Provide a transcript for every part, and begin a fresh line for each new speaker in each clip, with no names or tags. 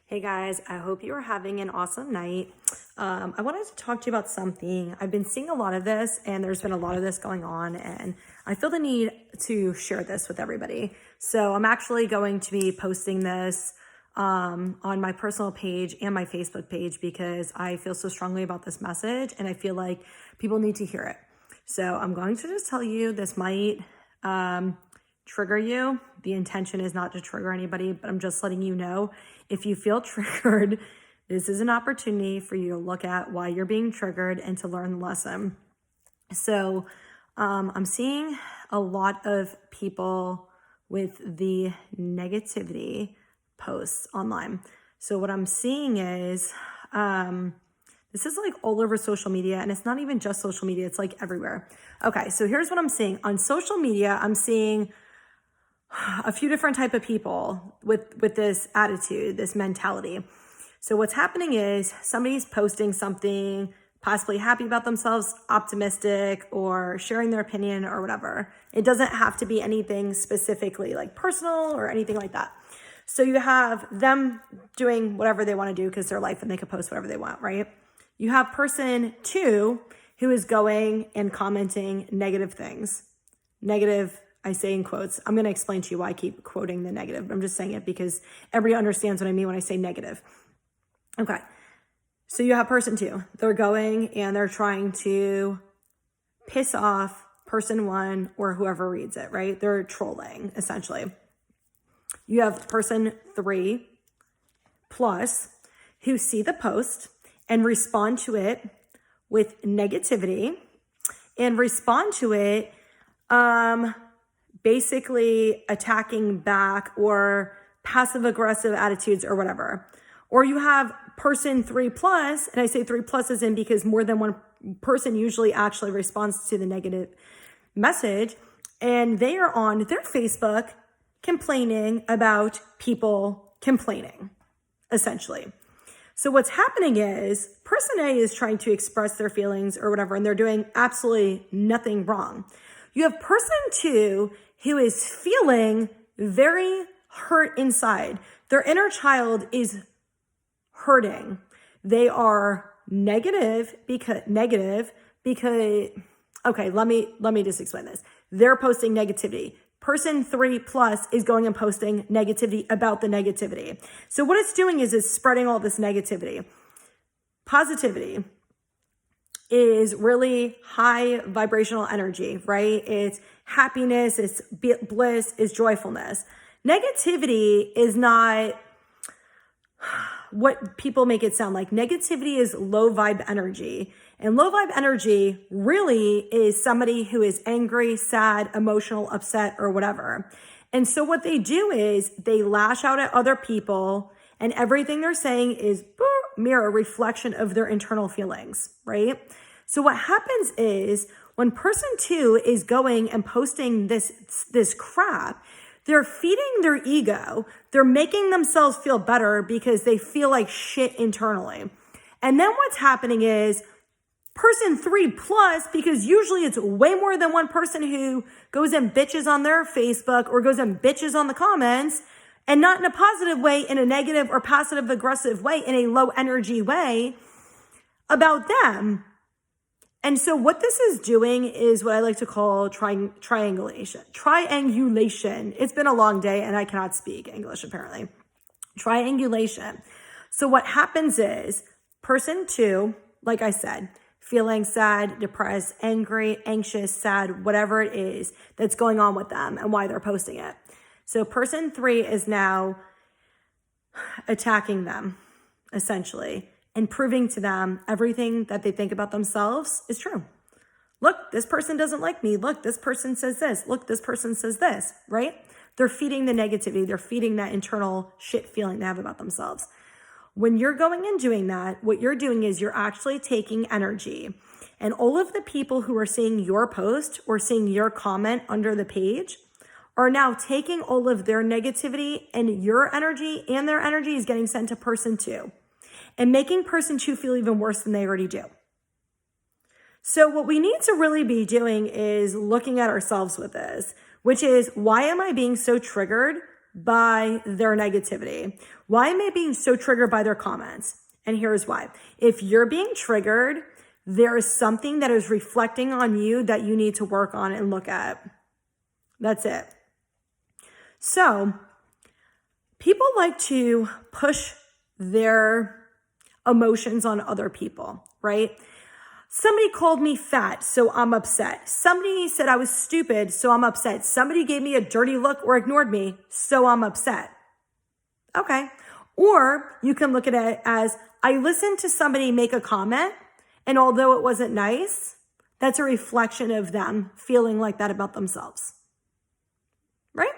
Hey guys, I hope you are having an awesome night. I wanted to talk to you about something. I've been seeing a lot of this, and there's been a lot of this going on, and I feel the need to share this with everybody. So I'm actually going to be posting this on my personal page and my Facebook page because I feel so strongly about this message, and I feel like people need to hear it. So I'm going to just tell you this might trigger you. The intention is not to trigger anybody, but I'm just letting you know if you feel triggered, this is an opportunity for you to look at why you're being triggered and to learn the lesson. So I'm seeing a lot of people with the negativity posts online. So what I'm seeing is this is like all over social media, and it's not even just social media, it's like everywhere. Okay, so here's what I'm seeing. On social media, I'm seeing a few different type of people with this attitude, this mentality. So what's happening is somebody's posting something, possibly happy about themselves, optimistic, or sharing their opinion or whatever. It doesn't have to be anything specifically like personal or anything like that. So you have them doing whatever they want to do because their life and they can post whatever they want, right? You have person two who is going and commenting negative things. Negative, I say in quotes. I'm going to explain to you why I keep quoting the negative, but I'm just saying it because everybody understands what I mean when I say negative. Okay. So you have person two. They're going and they're trying to piss off person one or whoever reads it, right? They're trolling, essentially. You have person three plus who see the post and respond to it with negativity and respond to it basically attacking back or passive aggressive attitudes or whatever. Or you have person three plus, and I say three plus is in because more than one person usually actually responds to the negative message, and they are on their Facebook complaining about people complaining, essentially. So what's happening is person A is trying to express their feelings or whatever, and they're doing absolutely nothing wrong. You have person two who is feeling very hurt inside. Their inner child is hurting. They are negative because okay, let me just explain this. They're posting negativity. Person three plus is going and posting negativity about the negativity. So what it's doing is it's spreading all this negativity. Positivity is really high vibrational energy, right? It's happiness, it's bliss, it's joyfulness. Negativity is not what people make it sound like. Negativity is low vibe energy. And low vibe energy really is somebody who is angry, sad, emotional, upset, or whatever. And so what they do is they lash out at other people, and everything they're saying is mirror reflection of their internal feelings, right? So what happens is when person two is going and posting this crap, they're feeding their ego. They're making themselves feel better because they feel like shit internally. And then what's happening is person three plus, because usually it's way more than one person who goes and bitches on their Facebook or goes and bitches on the comments, and not in a positive way, in a negative or passive aggressive way, in a low energy way about them. And so what this is doing is what I like to call triangulation. It's been a long day and I cannot speak English apparently. Triangulation. So what happens is person two, like I said, feeling sad, depressed, angry, anxious, sad, whatever it is that's going on with them and why they're posting it. So person three is now attacking them, essentially, and proving to them everything that they think about themselves is true. Look, this person doesn't like me. Look, this person says this. Look, this person says this, right? They're feeding the negativity. They're feeding that internal shit feeling they have about themselves. When you're going and doing that, what you're doing is you're actually taking energy. And all of the people who are seeing your post or seeing your comment under the page are now taking all of their negativity, and your energy and their energy is getting sent to person two and making person two feel even worse than they already do. So what we need to really be doing is looking at ourselves with this, which is, why am I being so triggered by their negativity? Why am I being so triggered by their comments? And here's why. If you're being triggered, there is something that is reflecting on you that you need to work on and look at. That's it. So people like to push their emotions on other people, right? Somebody called me fat, so I'm upset. Somebody said I was stupid, so I'm upset. Somebody gave me a dirty look or ignored me, so I'm upset. Okay. Or you can look at it as, I listened to somebody make a comment, and although it wasn't nice, that's a reflection of them feeling like that about themselves. Right?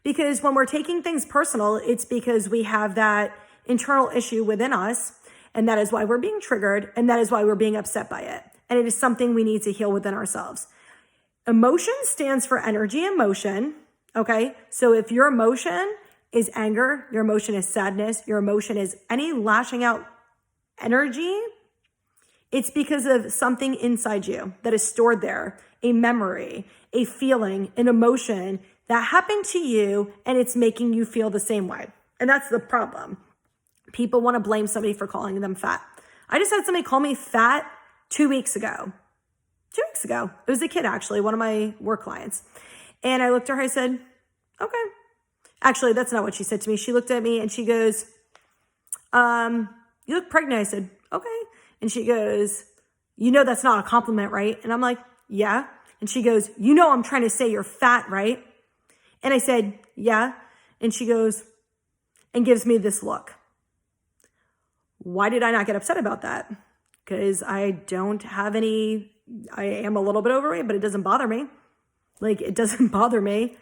Because when we're taking things personal, it's because we have that internal issue within us. And that is why we're being triggered. And that is why we're being upset by it. And it is something we need to heal within ourselves. Emotion stands for energy and motion. Okay. So if your emotion is anger, your emotion is sadness, your emotion is any lashing out energy, it's because of something inside you that is stored there, a memory, a feeling, an emotion that happened to you, and it's making you feel the same way. And that's the problem. People want to blame somebody for calling them fat. I just had somebody call me fat 2 weeks ago. 2 weeks ago. It was a kid, actually, one of my work clients. And I looked at her, I said, okay. Actually, that's not what she said to me. She looked at me and she goes, you look pregnant. I said, okay. And she goes, you know that's not a compliment, right? And I'm like, yeah. And she goes, you know I'm trying to say you're fat, right? And I said, yeah. And she goes, and gives me this look. Why did I not get upset about that? Because I don't have any, I am a little bit overweight, but it doesn't bother me. Like, it doesn't bother me.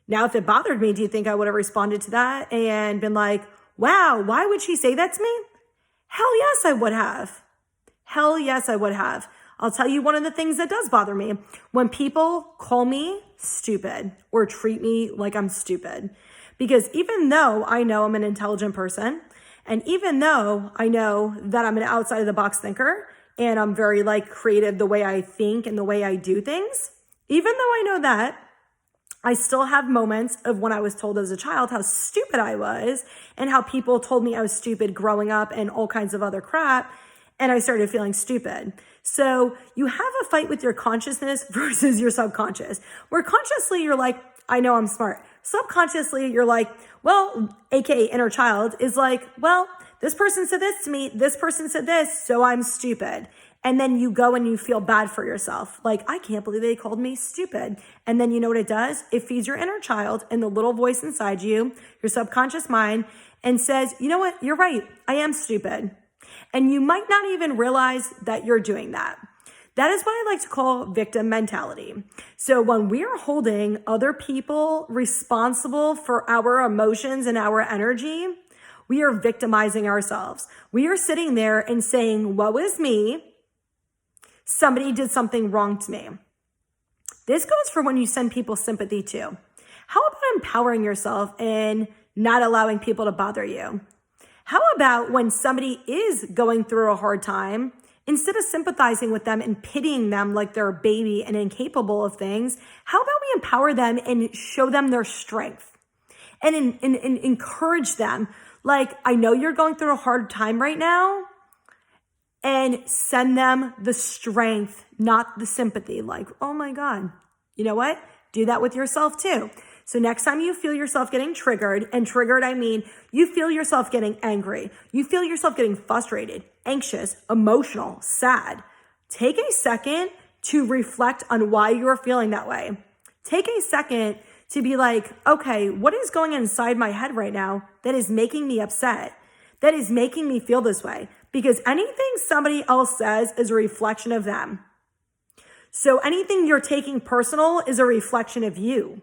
Now, if it bothered me, do you think I would have responded to that and been like, wow, why would she say that to me? Hell yes, I would have. Hell yes, I would have. I'll tell you one of the things that does bother me. When people call me stupid or treat me like I'm stupid. Because even though I know I'm an intelligent person, and even though I know that I'm an outside of the box thinker, and I'm very like creative the way I think and the way I do things, even though I know that, I still have moments of when I was told as a child how stupid I was and how people told me I was stupid growing up and all kinds of other crap. And I started feeling stupid. So you have a fight with your consciousness versus your subconscious, where consciously you're like, I know I'm smart. Subconsciously, you're like, well, AKA inner child is like, well, this person said this to me. This person said this. So I'm stupid. And then you go and you feel bad for yourself. Like, I can't believe they called me stupid. And then you know what it does? It feeds your inner child and the little voice inside you, your subconscious mind, and says, you know what? You're right. I am stupid. And you might not even realize that you're doing that. That is what I like to call victim mentality. So when we are holding other people responsible for our emotions and our energy, we are victimizing ourselves. We are sitting there and saying, woe is me. Somebody did something wrong to me. This goes for when you send people sympathy too. How about empowering yourself and not allowing people to bother you? How about when somebody is going through a hard time, instead of sympathizing with them and pitying them like they're a baby and incapable of things, how about we empower them and show them their strength and encourage them? Like, I know you're going through a hard time right now, and send them the strength, not the sympathy. Like, oh my God, you know what? Do that with yourself too. So next time you feel yourself getting triggered, and triggered, I mean, you feel yourself getting angry, you feel yourself getting frustrated, anxious, emotional, sad, take a second to reflect on why you're feeling that way. Take a second to be like, okay, what is going inside my head right now that is making me upset, that is making me feel this way? Because anything somebody else says is a reflection of them. So anything you're taking personal is a reflection of you.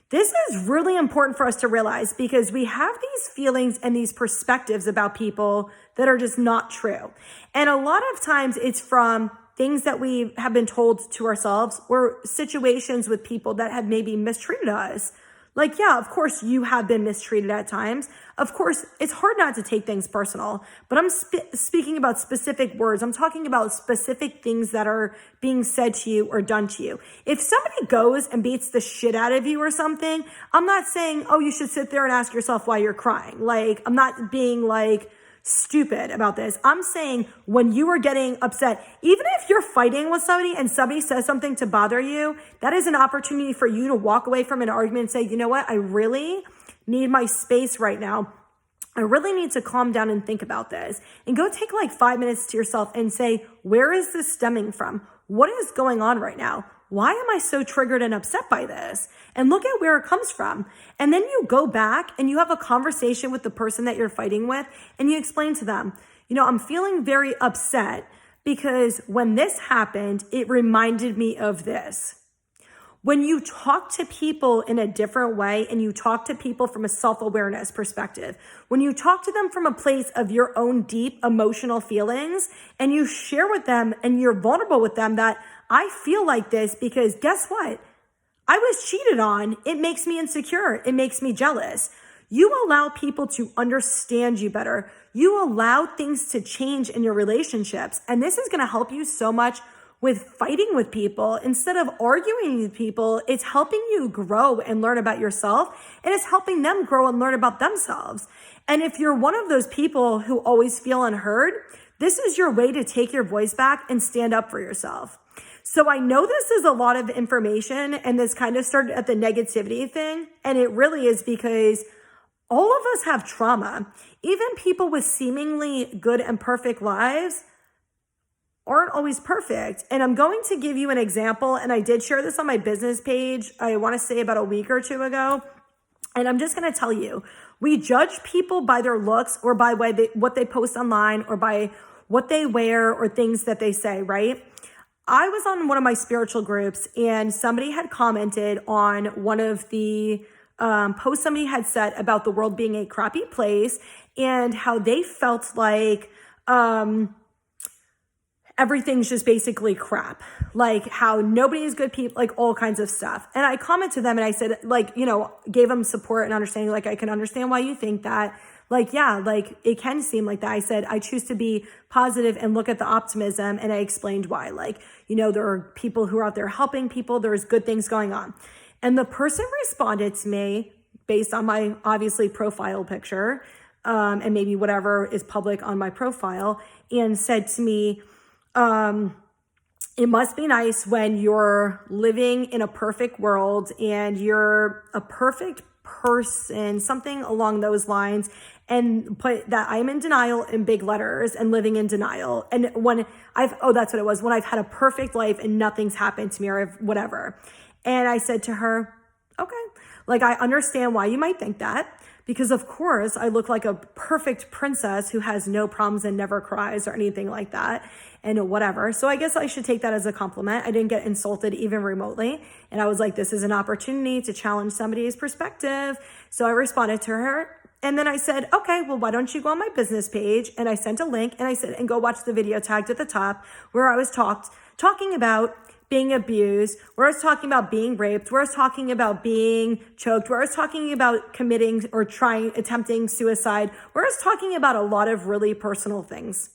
This is really important for us to realize because we have these feelings and these perspectives about people that are just not true. And a lot of times it's from things that we have been told to ourselves or situations with people that have maybe mistreated us. Like, yeah, of course you have been mistreated at times. Of course, it's hard not to take things personal, but I'm speaking about specific words. I'm talking about specific things that are being said to you or done to you. If somebody goes and beats the shit out of you or something, I'm not saying, oh, you should sit there and ask yourself why you're crying. Like, I'm not being like stupid about this. I'm saying when you are getting upset, even if you're fighting with somebody and somebody says something to bother you, that is an opportunity for you to walk away from an argument and say, you know what, I really need my space right now. I really need to calm down and think about this, and go take like 5 minutes to yourself and say, where is this stemming from? What is going on right now? Why am I so triggered and upset by this? And look at where it comes from. And then you go back and you have a conversation with the person that you're fighting with, and you explain to them, you know, I'm feeling very upset because when this happened, it reminded me of this. When you talk to people in a different way and you talk to people from a self-awareness perspective, when you talk to them from a place of your own deep emotional feelings and you share with them and you're vulnerable with them that I feel like this because guess what? I was cheated on. It makes me insecure. It makes me jealous. You allow people to understand you better. You allow things to change in your relationships. And this is going to help you so much with fighting with people. Instead of arguing with people, it's helping you grow and learn about yourself, and it's helping them grow and learn about themselves. And if you're one of those people who always feel unheard, this is your way to take your voice back and stand up for yourself. So I know this is a lot of information, and this kind of started at the negativity thing, and it really is because all of us have trauma. Even people with seemingly good and perfect lives aren't always perfect. And I'm going to give you an example, and I did share this on my business page, I want to say about a week or two ago. And I'm just going to tell you, we judge people by their looks or by what they post online or by what they wear or things that they say, right? I was on one of my spiritual groups, and somebody had commented on one of the posts somebody had said about the world being a crappy place and how they felt like everything's just basically crap, like how nobody is good people, like all kinds of stuff. And I commented to them and I said, like, you know, gave them support and understanding, like, I can understand why you think that. Like, yeah, like it can seem like that. I said, I choose to be positive and look at the optimism. And I explained why, like, you know, there are people who are out there helping people. There's good things going on. And the person responded to me based on my obviously profile picture, and maybe whatever is public on my profile, and said to me, it must be nice when you're living in a perfect world and you're a perfect person, something along those lines, and put that I'm in denial in big letters and living in denial. And when that's what it was, when I've had a perfect life and nothing's happened to me or whatever. And I said to her, okay, like I understand why you might think that. Because of course I look like a perfect princess who has no problems and never cries or anything like that and whatever. So I guess I should take that as a compliment. I didn't get insulted even remotely. And I was like, this is an opportunity to challenge somebody's perspective. So I responded to her. And then I said, okay, well, why don't you go on my business page? And I sent a link and I said, and go watch the video tagged at the top where I was talking about being abused, where I was talking about being raped, where I was talking about being choked, where I was talking about committing or attempting suicide, where I was talking about a lot of really personal things.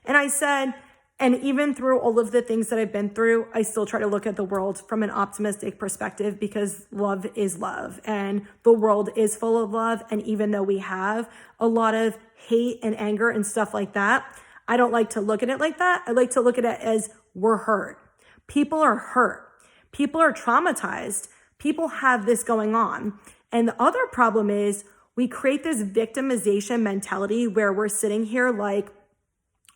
And I said, and even through all of the things that I've been through, I still try to look at the world from an optimistic perspective because love is love and the world is full of love. And even though we have a lot of hate and anger and stuff like that, I don't like to look at it like that. I like to look at it as we're hurt. People are hurt. People are traumatized. People have this going on. And the other problem is we create this victimization mentality where we're sitting here like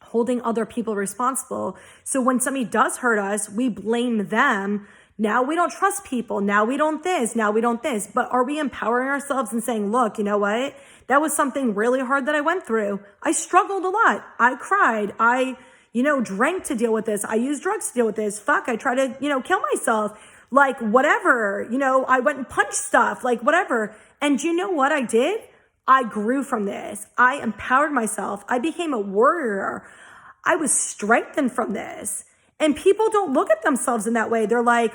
holding other people responsible. So when somebody does hurt us, we blame them. Now we don't trust people. Now we don't this. Now we don't this. But are we empowering ourselves and saying, look, you know what? That was something really hard that I went through. I struggled a lot. I cried. I drank to deal with this. I used drugs to deal with this. Fuck, I tried to, kill myself. Like, whatever. I went and punched stuff. Like, whatever. And you know what I did? I grew from this. I empowered myself. I became a warrior. I was strengthened from this. And people don't look at themselves in that way. They're like,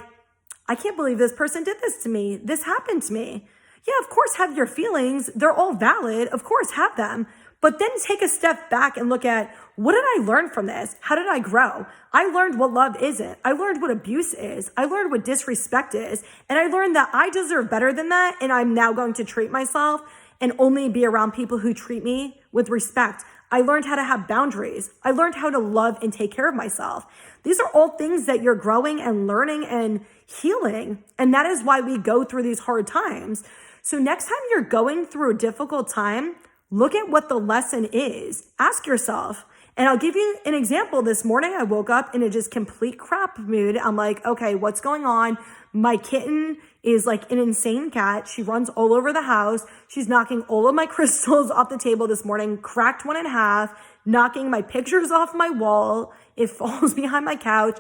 I can't believe this person did this to me. This happened to me. Yeah, of course, have your feelings. They're all valid. Of course, have them. But then take a step back and look at, what did I learn from this? How did I grow? I learned what love isn't. I learned what abuse is. I learned what disrespect is. And I learned that I deserve better than that. And I'm now going to treat myself and only be around people who treat me with respect. I learned how to have boundaries. I learned how to love and take care of myself. These are all things that you're growing and learning and healing. And that is why we go through these hard times. So next time you're going through a difficult time, look at what the lesson is. Ask yourself. And I'll give you an example. This morning, I woke up in a just complete crap mood. I'm like, okay, what's going on? My kitten is like an insane cat. She runs all over the house. She's knocking all of my crystals off the table this morning, cracked one in half, knocking my pictures off my wall. It falls behind my couch,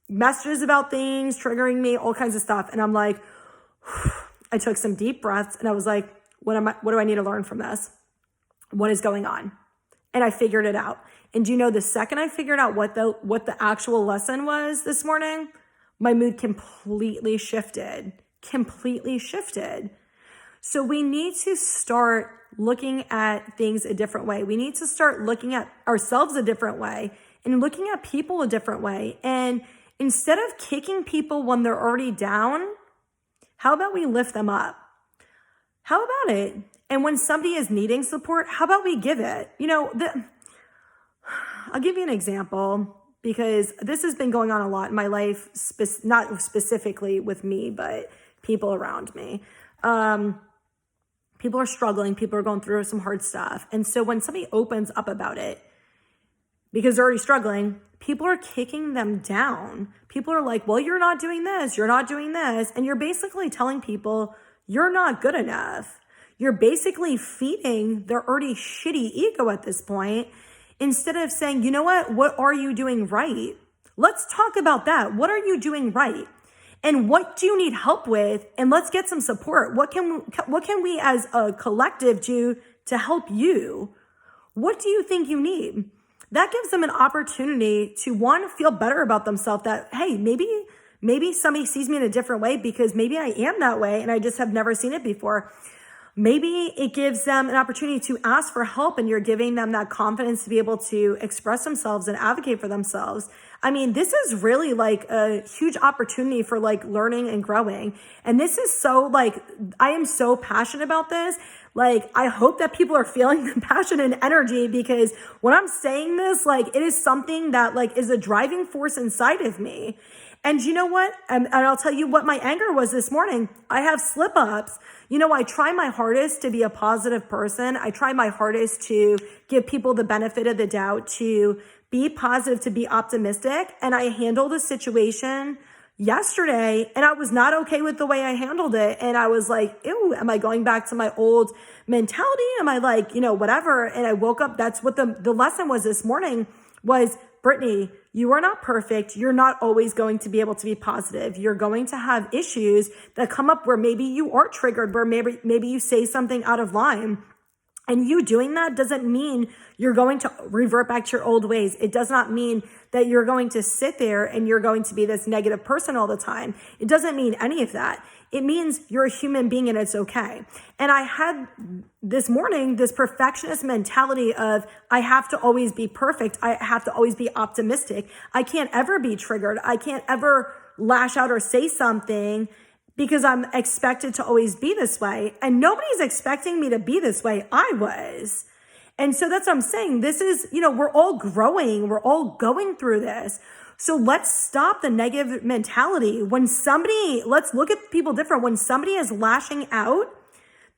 messages about things, triggering me, all kinds of stuff. And I'm like, I took some deep breaths and I was like, what do I need to learn from this? What is going on? And I figured it out. And do you know, the second I figured out what the actual lesson was this morning, my mood completely shifted. So we need to start looking at things a different way. We need to start looking at ourselves a different way and looking at people a different way. And instead of kicking people when they're already down, how about we lift them up? How about it? And when somebody is needing support, how about we give it? You know, I'll give you an example because this has been going on a lot in my life, not specifically with me, but people around me. People are struggling. People are going through some hard stuff. And so when somebody opens up about it, because they're already struggling, people are kicking them down. People are like, well, you're not doing this. You're not doing this. And you're basically telling people you're not good enough. You're basically feeding their already shitty ego at this point, instead of saying, you know what are you doing right? Let's talk about that. What are you doing right? And what do you need help with? And let's get some support. What can we as a collective do to help you? What do you think you need? That gives them an opportunity to, one, feel better about themselves, that, hey, maybe somebody sees me in a different way because maybe I am that way and I just have never seen it before. Maybe it gives them an opportunity to ask for help and you're giving them that confidence to be able to express themselves and advocate for themselves. I mean, this is really like a huge opportunity for like learning and growing. And this is so like, I am so passionate about this. Like, I hope that people are feeling the passion and energy, because when I'm saying this, like, it is something that like is a driving force inside of me. And you know what? And I'll tell you what my anger was this morning. I have slip-ups. You know, I try my hardest to be a positive person. I try my hardest to give people the benefit of the doubt, to be positive, to be optimistic. And I handled a situation yesterday and I was not okay with the way I handled it. And I was like, ew, am I going back to my old mentality? Am I like, you know, whatever? And I woke up. That's what the lesson was this morning was, Brittany, you are not perfect. You're not always going to be able to be positive. You're going to have issues that come up where maybe you are triggered, where maybe you say something out of line. And you doing that doesn't mean you're going to revert back to your old ways. It does not mean that you're going to sit there and you're going to be this negative person all the time. It doesn't mean any of that. It means you're a human being and it's okay. And I had this morning this perfectionist mentality of, I have to always be perfect. I have to always be optimistic. I can't ever be triggered. I can't ever lash out or say something because I'm expected to always be this way. And nobody's expecting me to be this way. I was. And so that's what I'm saying. This is, you know, we're all growing. We're all going through this. So let's stop the negative mentality. When somebody, let's look at people different. When somebody is lashing out,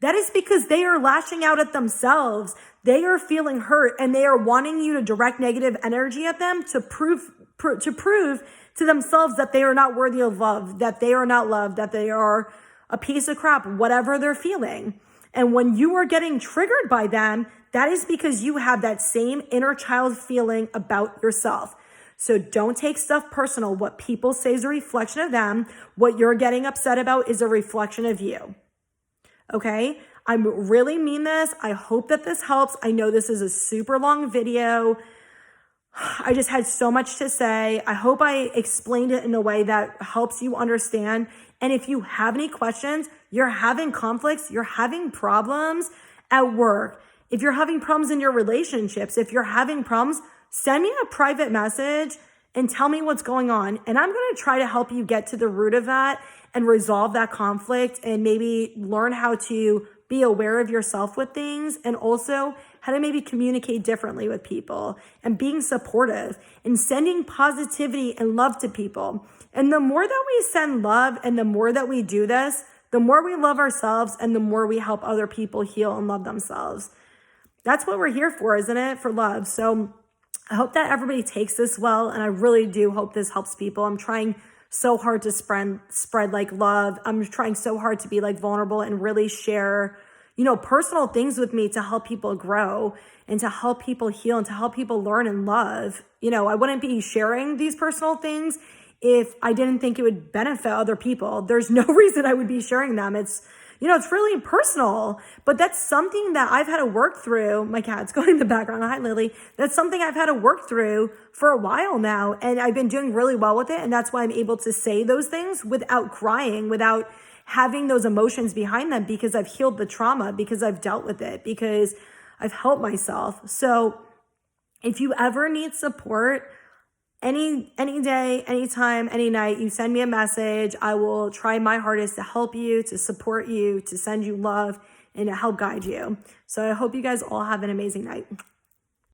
that is because they are lashing out at themselves. They are feeling hurt and they are wanting you to direct negative energy at them to prove to themselves that they are not worthy of love, that they are not loved, that they are a piece of crap, whatever they're feeling. And when you are getting triggered by them, that is because you have that same inner child feeling about yourself. So don't take stuff personal. What people say is a reflection of them. What you're getting upset about is a reflection of you. Okay? I really mean this. I hope that this helps. I know this is a super long video. I just had so much to say. I hope I explained it in a way that helps you understand. And if you have any questions, you're having conflicts, you're having problems at work, if you're having problems in your relationships, if you're having problems, send me a private message and tell me what's going on. And I'm going to try to help you get to the root of that and resolve that conflict and maybe learn how to be aware of yourself with things, and also how to maybe communicate differently with people and being supportive and sending positivity and love to people. And the more that we send love and the more that we do this, the more we love ourselves and the more we help other people heal and love themselves. That's what we're here for, isn't it? For love. So I hope that everybody takes this well, and I really do hope this helps people. I'm trying so hard to spread like love. I'm trying so hard to be like vulnerable and really share, personal things with me to help people grow and to help people heal and to help people learn and love. I wouldn't be sharing these personal things if I didn't think it would benefit other people. There's no reason I would be sharing them. It's really personal, but that's something that I've had to work through. My cat's going in the background. Hi, Lily. That's something I've had to work through for a while now, and I've been doing really well with it. And that's why I'm able to say those things without crying, without having those emotions behind them, because I've healed the trauma, because I've dealt with it, because I've helped myself. So if you ever need support, any day, anytime, any night, you send me a message. I will try my hardest to help you, to support you, to send you love, and to help guide you. So I hope you guys all have an amazing night.